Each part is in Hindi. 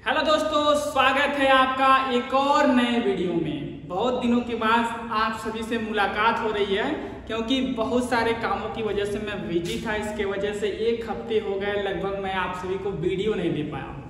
हेलो दोस्तों, स्वागत है आपका एक और नए वीडियो में। बहुत दिनों के बाद आप सभी से मुलाकात हो रही है क्योंकि बहुत सारे कामों की वजह से मैं बिजी था। इसके वजह से एक हफ्ते हो गए लगभग मैं आप सभी को वीडियो नहीं दे पाया हूँ।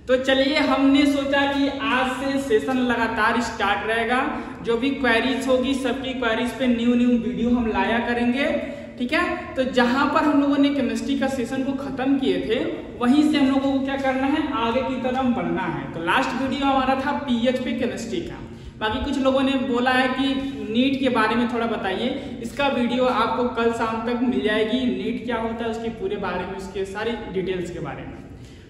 तो चलिए, हमने सोचा कि आज से सेशन लगातार स्टार्ट रहेगा। जो भी क्वेरीज होगी सबकी क्वेरीज पे न्यू वीडियो हम लाया करेंगे, ठीक है। तो जहां पर हम लोगों ने केमिस्ट्री का सेशन को खत्म किए थे वहीं से हम लोगों को क्या करना है, आगे की तरफ बढ़ना है। तो लास्ट वीडियो हमारा था पीएच पे केमिस्ट्री का। बाकी कुछ लोगों ने बोला है कि नीट के बारे में थोड़ा बताइए। इसका वीडियो आपको कल शाम तक मिल जाएगी। नीट क्या होता है उसके पूरे बारे में, उसके सारी डिटेल्स के बारे में,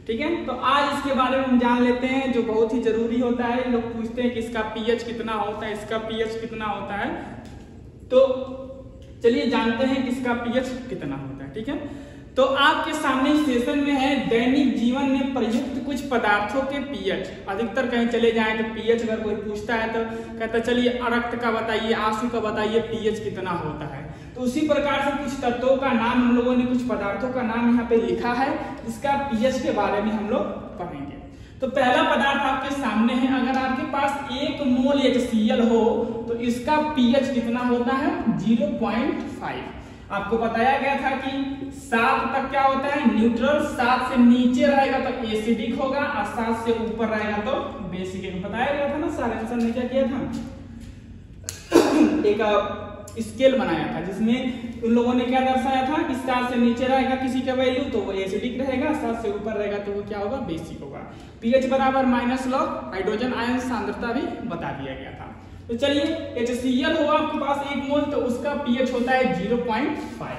ठीक है। तो आज इसके बारे में हम जान लेते हैं जो बहुत ही जरूरी होता है। लोग पूछते हैं कि इसका पीएच कितना होता है, इसका पीएच कितना होता है। तो चलिए जानते हैं कि इसका पीएच कितना होता है, ठीक है। तो आपके सामने सेशन में है दैनिक जीवन में प्रयुक्त कुछ पदार्थों के पीएच। अधिकतर कहीं चले जाएं तो पीएच अगर कोई पूछता है तो कहता चलिए रक्त का बताइए, आंसू का बताइए, पीएच कितना होता है। तो उसी प्रकार से कुछ तत्वों का नाम हम लोगों ने, कुछ पदार्थों का नाम यहाँ पे लिखा है, इसका पीएच के बारे में हम लोग पढ़ेंगे। तो पहला पदार्थ आपके सामने है। अगर आपके पास 1 मोल HCl हो तो इसका पीएच कितना होता है, 0.5। आपको बताया गया था कि 7 तक क्या होता है, न्यूट्रल। 7 से नीचे रहेगा तो एसिडिक होगा और 7 से ऊपर रहेगा तो बेसिक। बताया गया था ना, सारे आंसर में क्या किया था, एक स्केल बनाया था जिसमें उन लोगों ने क्या दर्शाया था कि 7 से नीचे रहेगा किसी का वैल्यू तो वो एसिडिक रहेगा, 7 से ऊपर रहेगा तो वो क्या होगा, बेसिक होगा। पीएच बराबर माइनस लॉग हाइड्रोजन आयन सांद्रता भी बता दिया गया था। तो चलिए, HCl हो आपके पास 1 मोल तो उसका पीएच होता है 0.5।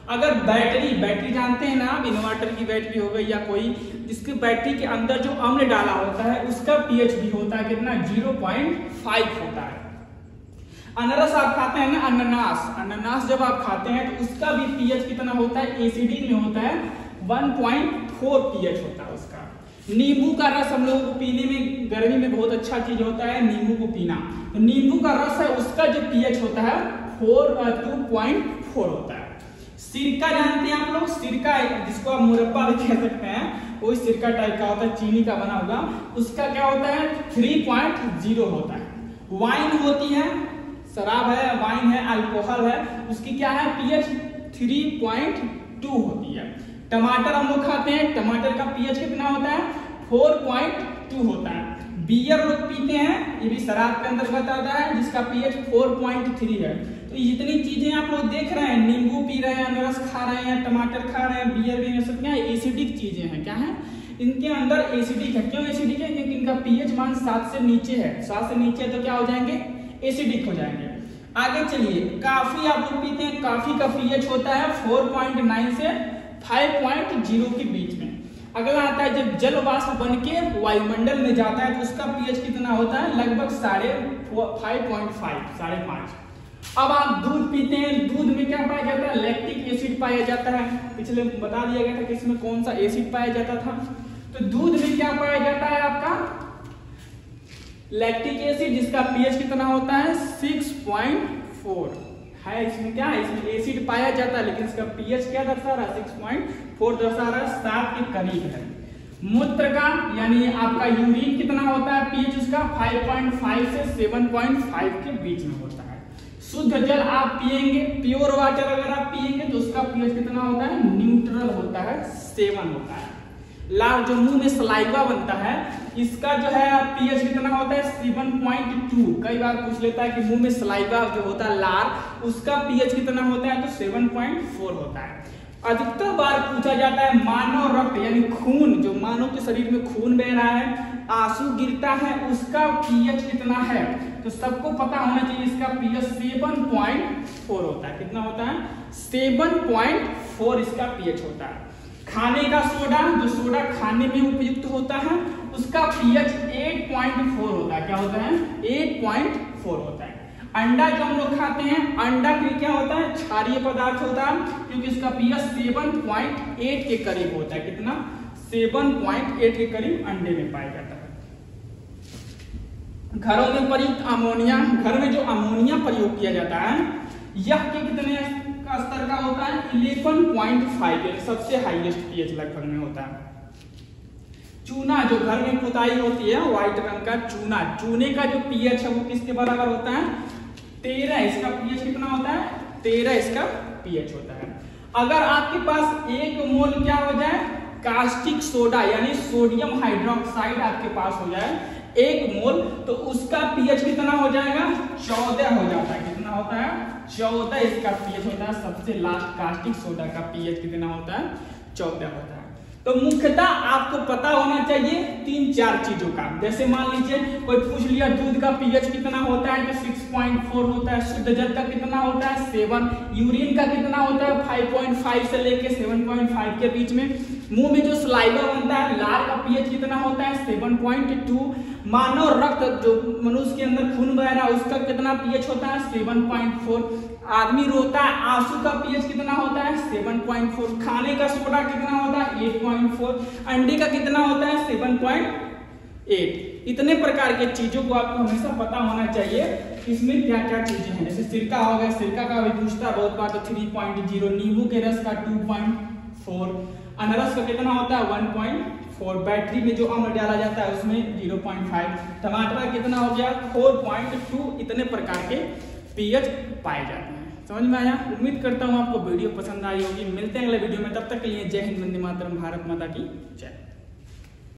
अगर बैटरी जानते हैं ना आप, इन्वर्टर की बैटरी हो गई या कोई जिसकी बैटरी के अंदर जो अम्ल डाला होता है उसका पीएच भी होता है कितना, 0.5 होता है। अनारस आप खाते हैं ना, अनानास जब आप खाते हैं तो उसका भी पीएच कितना होता है, एसिडिक में होता है, 1.4 पीएच होता है उसका। नींबू का रस हम लोगों को पीने में गर्मी में बहुत अच्छा चीज होता है, नींबू को पीना। तो नींबू का रस है उसका जो पीएच होता है 2.4 होता है। सिरका जानते हैं आप लोग, सिरका जिसको आप मुरब्बा भी कह सकते हैं, वही सिरका टाइप का होता है, चीनी का बना हुआ, उसका क्या होता है 3.0 होता है। वाइन होती है, शराब है, वाइन है, अल्कोहल है, उसकी क्या है पीएच 3.2 होती है। टमाटर हम लोग खाते हैं, टमाटर का पीएच कितना होता है, 4.2 होता है। बियर लोग पीते हैं, ये भी शराब के अंतर्गत आता है, जिसका पीएच 4.3 है। तो जितनी चीजें आप लोग देख रहे हैं, नींबू पी रहे हैं, अनारस खा रहे हैं, टमाटर खा रहे हैं, बियर भी, सब क्या है, एसिडिक चीजें हैं। क्या है, इनके अंदर एसिडिक है। क्यों एसिडिक है, क्योंकि इनका पीएच मान 7 से नीचे है। 7 से नीचे तो क्या हो जाएंगे, एसिडिक हो जाएंगे। आगे चलिए, काफी आप लोग पीते हैं, काफी का पीएच होता है 4.9 से 5.0 के बीच में। अगला आता है जब जल वाष्प बन के वायुमंडल में जाता है तो उसका पीएच कितना होता है, लगभग 5.5। अब आप दूध पीते हैं, दूध में क्या पाया जाता है, लैक्टिक एसिड पाया जाता है। पिछले बता दिया गया था कि इसमें कौन सा एसिड पाया जाता था। तो दूध में क्या पाया जाता है आपका, लैक्टिक एसिड, जिसका पीएच कितना होता है 6.4 है। इसमें क्या है, इसमें एसिड पाया जाता है लेकिन इसका पीएच क्या दर्शा रहा है, 6.4 दर्शा रहा है, 7 के करीब है। मूत्र का यानी आपका यूरिन कितना होता है, पीएच उसका 5.5 से 7.5 के बीच में होता है। शुद्ध जल आप पिएंगे, प्योर वाटर अगर आप पिएंगे तो उसका पीएच कितना होता है, न्यूट्रल होता है, 7 होता है। लार जो मुंह में सलाइवा बनता है, इसका जो है पीएच कितना होता है, 7.2। कई बार पूछ लेता है कि मुंह में सलाइवा जो होता है लार, उसका पीएच कितना होता है, तो 7.4 होता है। अधिकतर बार पूछा जाता है मानव रक्त यानी खून, जो मानव के शरीर में खून बह रहा है, आंसू गिरता है, उसका पीएच कितना है। तो सबको पता होना चाहिए इसका पीएच 7.4 होता है। कितना होता है, 7.4 इसका पीएच होता है। खाने का सोडा, जो सोडा खाने में उपयुक्त होता है, उसका पीएच 8.4 होता है। क्या होता है, 8.4 होता है। अंडा जो हम लोग खाते हैं, अंडा में क्या होता है, क्षारीय पदार्थ होता है, क्योंकि इसका पीएच 7.8 के करीब होता है। कितना, 7.8 के करीब अंडे में पाया जाता है। घरों में प्रयुक्त अमोनिया, घर में जो अमोनिया प्रयोग किया जाता है, यह के कितने का स्तर का होता है, 11.5, सबसे हाईएस्ट पीएच लगभग में होता है। चूना जो घर में पुताई होती है व्हाइट रंग का चूना, चूने का जो पीएच है वो किसके बराबर होता है 13। इसका पीएच कितना होता है 13 इसका पीएच होता है। अगर आपके पास 1 मोल क्या हो जाए कास्टिक सोडा यानी सोडियम हाइड्रोक्साइड आपके पास हो जाए 1 मोल, तो उसका पीएच कितना हो जाएगा 14 हो जाता है। कितना होता है 14 इसका पीएच होता है। सबसे लास्ट कास्टिक सोडा का पीएच कितना होता है 14 होता है। तो मुख्यतः आपको पता होना चाहिए 3-4 चीजों का। जैसे मान लीजिए कोई पूछ लिया दूध का पीएच कितना होता है तो 6.4 होता है, शुद्ध जल का कितना होता है 7, यूरिन का कितना होता है 5.5 से लेके 7.5 के बीच में, मुंह में जो सलाइवा बनता है लार का पीएच कितना होता है 7.2, मानव रक्त जो मनुष्य के अंदर खून बह रहा है उसका कितना पीएच होता है 7.4, आदमी रोता है आंसू का पीएच कितना होता है 7.4, खाने का सोडा कितना होता है 8.4, अंडे का कितना होता है 7.8। इतने प्रकार के चीजों को आपको हमेशा पता होना चाहिए इसमें क्या क्या चीजें हैं। जैसे सिरका हो गया, सिरका का भी पूछता है बहुत बार तो 3.0, नींबू के रस का 2.4, अनारस का कितना होता है 1.4, बैटरी में जो अम्ल डाला जाता है उसमें 0.5, टमाटर का कितना हो गया 4.2। इतने प्रकार के पीएच पाए जाते हैं। समझ में आया? उम्मीद करता हूँ आपको वीडियो पसंद आई होगी। मिलते हैं अगले वीडियो में, तब तक के लिए जय हिंद, वंदे मातरम, भारत माता की जय।